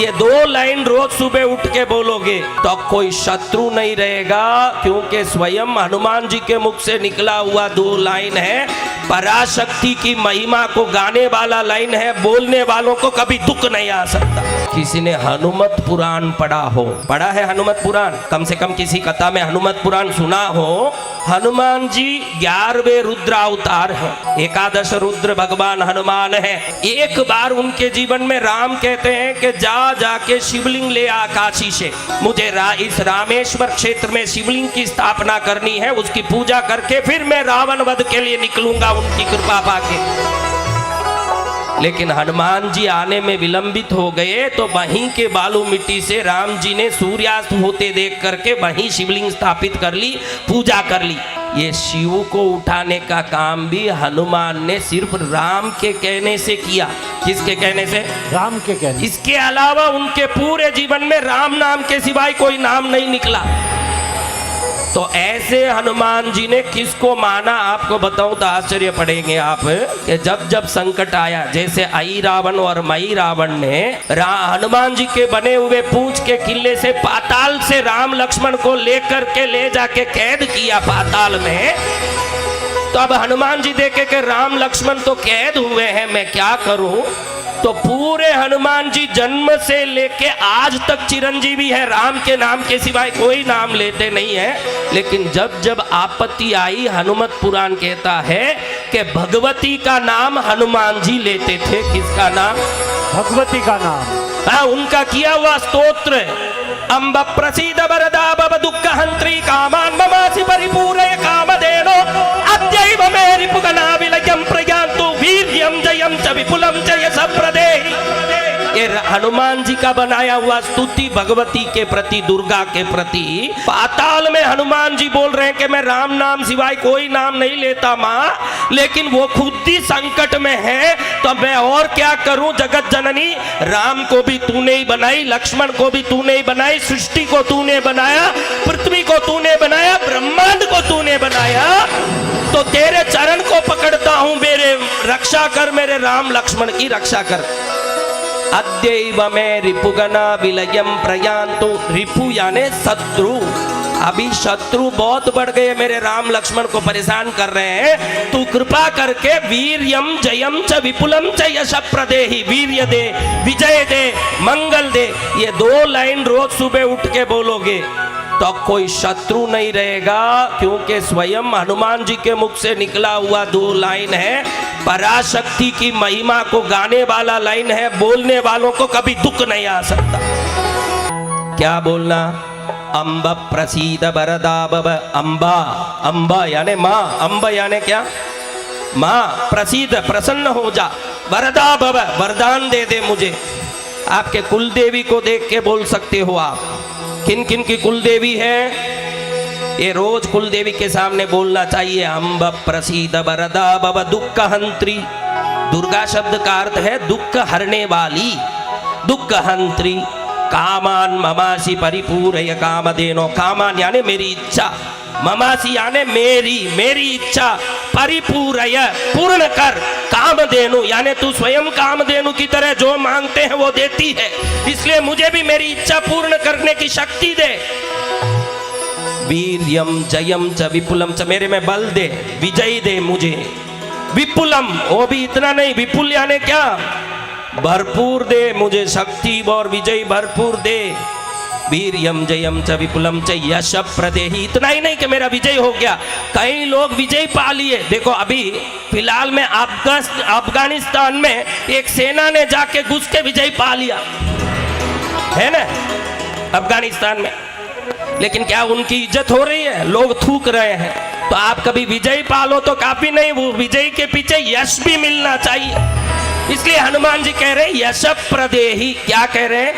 ये 2 लाइन रोज सुबह उठ के बोलोगे तो कोई शत्रु नहीं रहेगा, क्योंकि स्वयं हनुमान जी के मुख से निकला हुआ 2 लाइन है। पराशक्ति की महिमा को गाने वाला लाइन है, बोलने वालों को कभी दुख नहीं आ सकता। किसी ने हनुमत पुराण पढ़ा है हनुमत पुराण, कम से कम किसी कथा में हनुमत पुराण सुना हो। हनुमान जी 11वें रुद्र अवतार हैं, एकादश रुद्र भगवान हनुमान है। एक बार उनके जीवन में राम कहते हैं कि जाके शिवलिंग ले आ काशी से, मुझे इस रामेश्वर क्षेत्र में शिवलिंग की स्थापना करनी है, उसकी पूजा करके फिर मैं रावण वध के लिए निकलूंगा उनकी कृपा पाके। लेकिन हनुमान जी आने में विलंबित हो गए, तो वहीं के बालू मिट्टी से राम जी ने सूर्यास्त होते देख करके वहीं शिवलिंग स्थापित कर ली, पूजा कर ली। ये शिव को उठाने का काम भी हनुमान ने सिर्फ राम के कहने से किया। किसके कहने से? राम के कहने। इसके अलावा उनके पूरे जीवन में राम नाम के सिवाय कोई नाम नहीं निकला। तो ऐसे हनुमान जी ने किसको माना, आपको बताऊं तो आश्चर्य पड़ेंगे आप कि जब संकट आया, जैसे आई रावण और मई रावण ने हनुमान जी के बने हुए पूंछ के किले से पाताल से राम लक्ष्मण को लेकर के ले जाके कैद किया पाताल में। तो अब हनुमान जी देखे कि राम लक्ष्मण तो कैद हुए हैं, मैं क्या करूं? तो पूरे हनुमान जी जन्म से लेके आज तक चिरंजीवी है, राम के नाम के सिवाय कोई नाम लेते नहीं है। लेकिन जब आपत्ति आई, हनुमत पुराण कहता है कि भगवती का नाम हनुमान जी लेते थे। किसका नाम? भगवती का नाम। हाँ, उनका किया हुआ स्तोत्र, अम्ब प्रसीद वरदा भव दुःख हंत्री कामान ममासि परिपूरय कामधेनो अद्यैव मे रिपुगना विलयं प्रयान्तु वीर्यं जयं च विपुलं च यशः प्रदेहि। ये हनुमान जी का बनाया हुआ स्तुति भगवती के प्रति, दुर्गा के प्रति। पाताल में हनुमान जी बोल रहे हैं कि मैं राम नाम सिवाय कोई नाम नहीं लेता माँ, लेकिन वो खुद ही संकट में है, तो मैं और क्या करूं? जगत जननी, राम को भी तूने ही बनाई, लक्ष्मण को भी तूने ही बनाई, सृष्टि को तूने बनाया, पृथ्वी को तूने बनाया, ब्रह्मांड को तूने बनाया, तो तेरे चरण को पकड़ता हूं, मेरे रक्षा कर, मेरे राम लक्ष्मण की रक्षा कर। अद्यैव में रिपुगना विलयम प्रयान्तु, रिपु यानी शत्रु। अभी शत्रु बहुत बढ़ गए, मेरे राम लक्ष्मण को परेशान कर रहे हैं, तू कृपा करके वीर्यम जयम च विपुलम च यशः प्रदेहि, वीर्य दे, विजय दे, मंगल दे। ये 2 लाइन रोज सुबह उठ के बोलोगे तो कोई शत्रु नहीं रहेगा, क्योंकि स्वयं हनुमान जी के मुख से निकला हुआ 2 लाइन है। पराशक्ति की महिमा को गाने वाला लाइन है, बोलने वालों को कभी दुख नहीं आ सकता। क्या बोलना? अम्ब प्रसीद वरदा भव, अम्बा, अम्बा यानी माँ, अम्ब यानी क्या? माँ, प्रसीद प्रसन्न हो जा, वरदा भव वरदान दे दे मुझे। आपके कुल देवी को देख के बोल सकते हो आप। किन किन की कुल देवी है, ये रोज कुल देवी के सामने बोलना चाहिए। अम्ब प्रसीद वरदा भव दुःख हंत्री, दुर्गा शब्द का अर्थ है दुख हरने वाली, दुःख हंत्री। कामान ममासी परिपूरय कामधेनो, कामान यानी मेरी इच्छा, ममासी यानी मेरी इच्छा, परिपूरय पूर्ण कर, कामधेनु यानी तू स्वयं कामधेनु की तरह जो मांगते हैं वो देती है, इसलिए मुझे भी मेरी इच्छा पूर्ण करने की शक्ति दे। वीर्यम जयम च विपुलम च, मेरे में बल दे, विजय दे मुझे। विपुलम, वो भी इतना नहीं, विपुल यानी क्या? भरपूर दे मुझे शक्ति और विजय भरपूर दे। वीर्यम जयम च विपुलम च यशः प्रदेहि, इतना ही नहीं कि मेरा विजय हो गया, कई लोग विजय पा लिए। देखो अभी फिलहाल में अफगानिस्तान में एक सेना ने जाके घुस के विजय पा लिया है ना, अफगानिस्तान में। लेकिन क्या उनकी इज्जत हो रही है? लोग थूक रहे हैं। तो आप कभी विजय पालो तो काफी नहीं, वो विजय के पीछे यश भी मिलना चाहिए। इसलिए हनुमान जी कह रहे हैं यशः प्रदेहि। क्या कह रहे हैं?